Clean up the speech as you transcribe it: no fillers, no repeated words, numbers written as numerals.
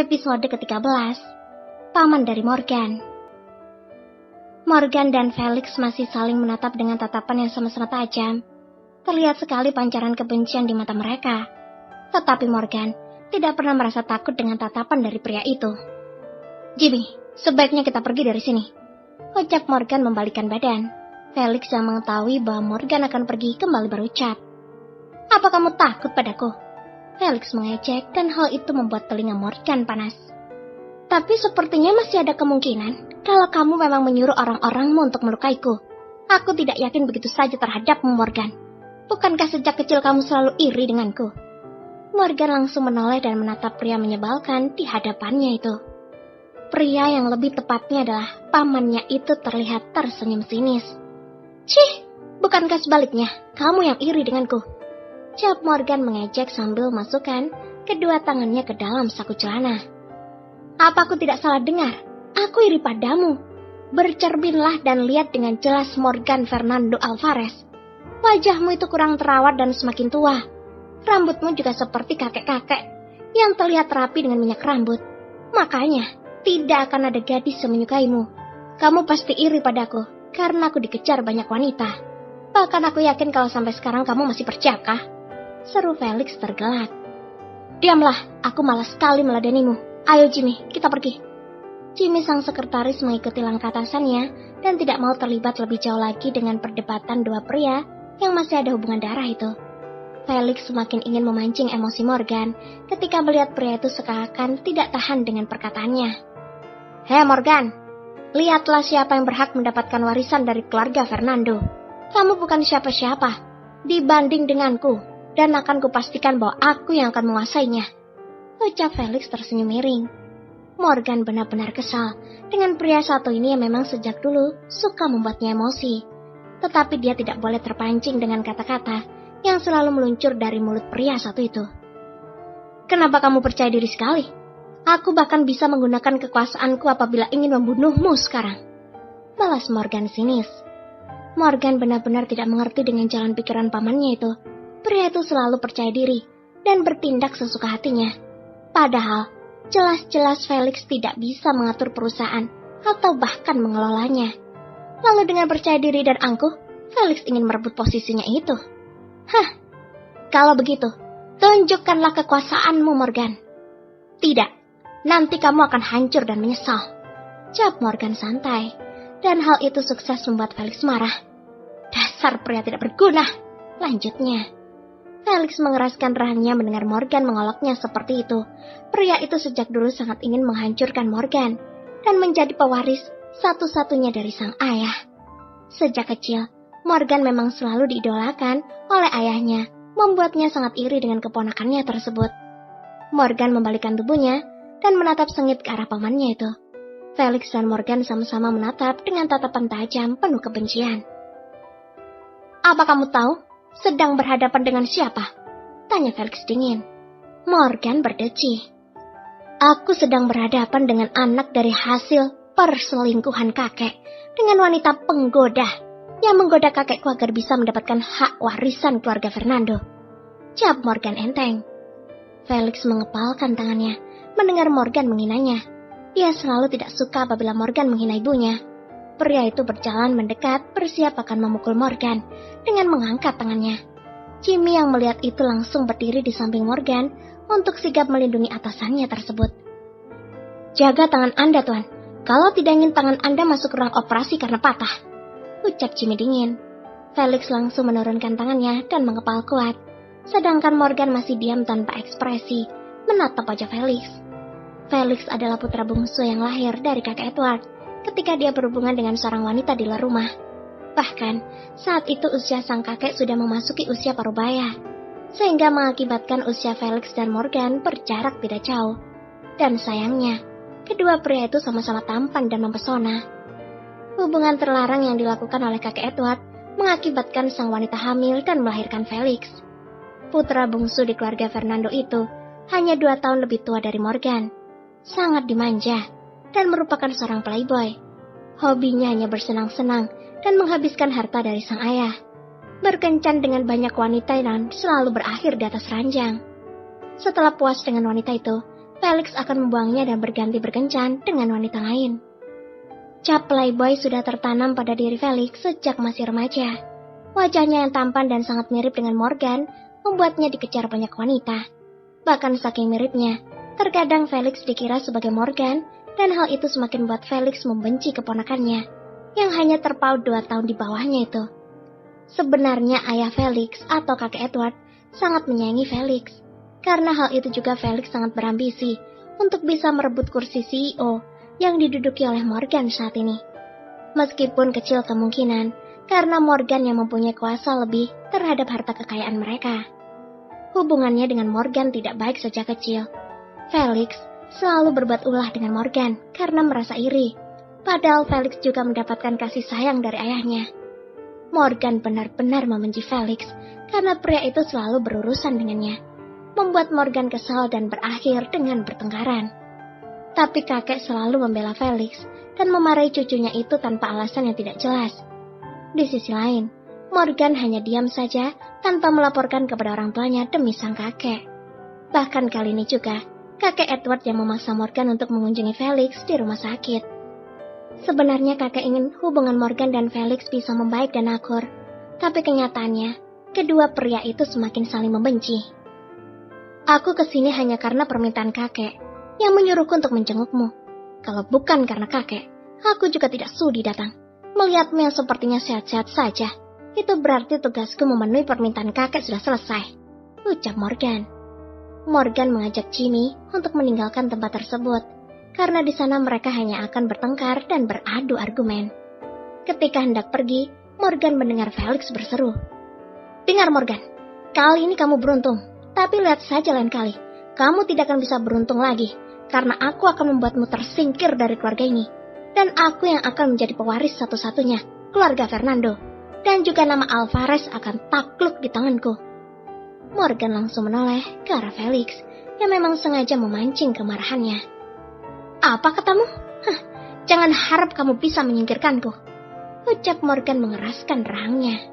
Episode ke-13, Paman dari Morgan. Morgan dan Felix masih saling menatap dengan tatapan yang sama-sama tajam. Terlihat sekali pancaran kebencian di mata mereka. Tetapi Morgan tidak pernah merasa takut dengan tatapan dari pria itu. "Jimmy, sebaiknya kita pergi dari sini," ucap Morgan membalikkan badan. Felix yang mengetahui bahwa Morgan akan pergi kembali berucap, "Apa kamu takut padaku?" Felix mengejek dan hal itu membuat telinga Morgan panas. "Tapi sepertinya masih ada kemungkinan kalau kamu memang menyuruh orang-orangmu untuk melukaiku. Aku tidak yakin begitu saja terhadapmu, Morgan. Bukankah sejak kecil kamu selalu iri denganku?" Morgan langsung menoleh dan menatap pria menyebalkan di hadapannya itu. Pria yang lebih tepatnya adalah pamannya itu terlihat tersenyum sinis. "Cih, bukankah sebaliknya kamu yang iri denganku?" jawab Morgan mengejek sambil masukkan kedua tangannya ke dalam saku celana. "Apa aku tidak salah dengar? Aku iri padamu. Bercerminlah dan lihat dengan jelas, Morgan Fernando Alvarez. Wajahmu itu kurang terawat dan semakin tua. Rambutmu juga seperti kakek-kakek yang terlihat rapi dengan minyak rambut. Makanya tidak akan ada gadis yang menyukaimu. Kamu pasti iri padaku karena aku dikejar banyak wanita. Bahkan aku yakin kalau sampai sekarang kamu masih percakah," seru Felix tergelak. "Diamlah, aku malas sekali meladenimu. Ayo Jimmy, kita pergi." Jimmy sang sekretaris mengikuti langkah atasannya dan tidak mau terlibat lebih jauh lagi dengan perdebatan dua pria yang masih ada hubungan darah itu. Felix semakin ingin memancing emosi Morgan ketika melihat pria itu seakan tidak tahan dengan perkataannya. "Hei Morgan, lihatlah siapa yang berhak mendapatkan warisan dari keluarga Fernando. Kamu bukan siapa-siapa dibanding denganku. Dan akan kupastikan bahwa aku yang akan menguasainya," ucap Felix tersenyum miring. Morgan benar-benar kesal dengan pria satu ini yang memang sejak dulu suka membuatnya emosi. Tetapi dia tidak boleh terpancing dengan kata-kata yang selalu meluncur dari mulut pria satu itu. "Kenapa kamu percaya diri sekali? Aku bahkan bisa menggunakan kekuasaanku apabila ingin membunuhmu sekarang," balas Morgan sinis. Morgan benar-benar tidak mengerti dengan jalan pikiran pamannya itu. Pria itu selalu percaya diri dan bertindak sesuka hatinya. Padahal, jelas-jelas Felix tidak bisa mengatur perusahaan atau bahkan mengelolanya. Lalu dengan percaya diri dan angkuh, Felix ingin merebut posisinya itu. Kalau begitu, tunjukkanlah kekuasaanmu, Morgan." "Tidak, nanti kamu akan hancur dan menyesal," jawab Morgan santai. Dan hal itu sukses membuat Felix marah. "Dasar pria tidak berguna," lanjutnya. Felix mengeraskan rahangnya mendengar Morgan mengoloknya seperti itu. Pria itu sejak dulu sangat ingin menghancurkan Morgan dan menjadi pewaris satu-satunya dari sang ayah. Sejak kecil, Morgan memang selalu diidolakan oleh ayahnya, membuatnya sangat iri dengan keponakannya tersebut. Morgan membalikkan tubuhnya dan menatap sengit ke arah pamannya itu. Felix dan Morgan sama-sama menatap dengan tatapan tajam penuh kebencian. "Apa kamu tahu sedang berhadapan dengan siapa?" tanya Felix dingin. Morgan berdeci. "Aku sedang berhadapan dengan anak dari hasil perselingkuhan kakek dengan wanita penggoda yang menggoda kakekku agar bisa mendapatkan hak warisan keluarga Fernando," jawab Morgan enteng. Felix mengepalkan tangannya mendengar Morgan menghinanya. Dia selalu tidak suka apabila Morgan menghina ibunya. Pria itu berjalan mendekat, bersiap akan memukul Morgan dengan mengangkat tangannya. Jimmy yang melihat itu langsung berdiri di samping Morgan untuk sigap melindungi atasannya tersebut. "Jaga tangan Anda, Tuan. Kalau tidak ingin tangan Anda masuk ruang operasi karena patah," ucap Jimmy dingin. Felix langsung menurunkan tangannya dan mengepal kuat. Sedangkan Morgan masih diam tanpa ekspresi, menatap wajah Felix. Felix adalah putra bungsu yang lahir dari kakek Edward ketika dia berhubungan dengan seorang wanita di luar rumah. Bahkan, saat itu usia sang kakek sudah memasuki usia parubaya, sehingga mengakibatkan usia Felix dan Morgan berjarak tidak jauh. Dan sayangnya, kedua pria itu sama-sama tampan dan mempesona. Hubungan terlarang yang dilakukan oleh kakek Edward mengakibatkan sang wanita hamil dan melahirkan Felix. Putra bungsu di keluarga Fernando itu hanya 2 tahun lebih tua dari Morgan. Sangat dimanja dan merupakan seorang playboy. Hobinya hanya bersenang-senang dan menghabiskan harta dari sang ayah. Berkencan dengan banyak wanita dan selalu berakhir di atas ranjang. Setelah puas dengan wanita itu, Felix akan membuangnya dan berganti berkencan dengan wanita lain. Cap playboy sudah tertanam pada diri Felix sejak masih remaja. Wajahnya yang tampan dan sangat mirip dengan Morgan membuatnya dikejar banyak wanita. Bahkan saking miripnya, terkadang Felix dikira sebagai Morgan dan hal itu semakin buat Felix membenci keponakannya yang hanya terpaut 2 tahun di bawahnya itu. Sebenarnya ayah Felix atau kakek Edward sangat menyayangi Felix. Karena hal itu juga Felix sangat berambisi untuk bisa merebut kursi CEO yang diduduki oleh Morgan saat ini. Meskipun kecil kemungkinan, karena Morgan yang mempunyai kuasa lebih terhadap harta kekayaan mereka. Hubungannya dengan Morgan tidak baik sejak kecil. Felix selalu berbuat ulah dengan Morgan karena merasa iri. Padahal Felix juga mendapatkan kasih sayang dari ayahnya. Morgan benar-benar membenci Felix karena pria itu selalu berurusan dengannya. Membuat Morgan kesal dan berakhir dengan pertengkaran. Tapi kakek selalu membela Felix dan memarahi cucunya itu tanpa alasan yang tidak jelas. Di sisi lain, Morgan hanya diam saja tanpa melaporkan kepada orang tuanya demi sang kakek. Bahkan kali ini juga, kakek Edward yang memaksa Morgan untuk mengunjungi Felix di rumah sakit. Sebenarnya kakek ingin hubungan Morgan dan Felix bisa membaik dan akur, tapi kenyataannya, kedua pria itu semakin saling membenci. Aku kesini hanya karena permintaan kakek yang menyuruhku untuk menjengukmu. Kalau bukan karena kakek, aku juga tidak sudi datang. Melihatmu yang sepertinya sehat-sehat saja, itu berarti tugasku memenuhi permintaan kakek sudah selesai, ucap Morgan. Morgan mengajak Jimmy untuk meninggalkan tempat tersebut, karena di sana mereka hanya akan bertengkar dan beradu argumen. Ketika hendak pergi, Morgan mendengar Felix berseru. Dengar Morgan, kali ini kamu beruntung. Tapi lihat saja lain kali, kamu tidak akan bisa beruntung lagi, karena aku akan membuatmu tersingkir dari keluarga ini. Dan aku yang akan menjadi pewaris satu-satunya, keluarga Fernando. Dan juga nama Alvarez akan takluk di tanganku. Morgan langsung menoleh ke arah Felix, yang memang sengaja memancing kemarahannya. Apa katamu? Jangan harap kamu bisa menyingkirkanku, ucap Morgan mengeraskan rahangnya.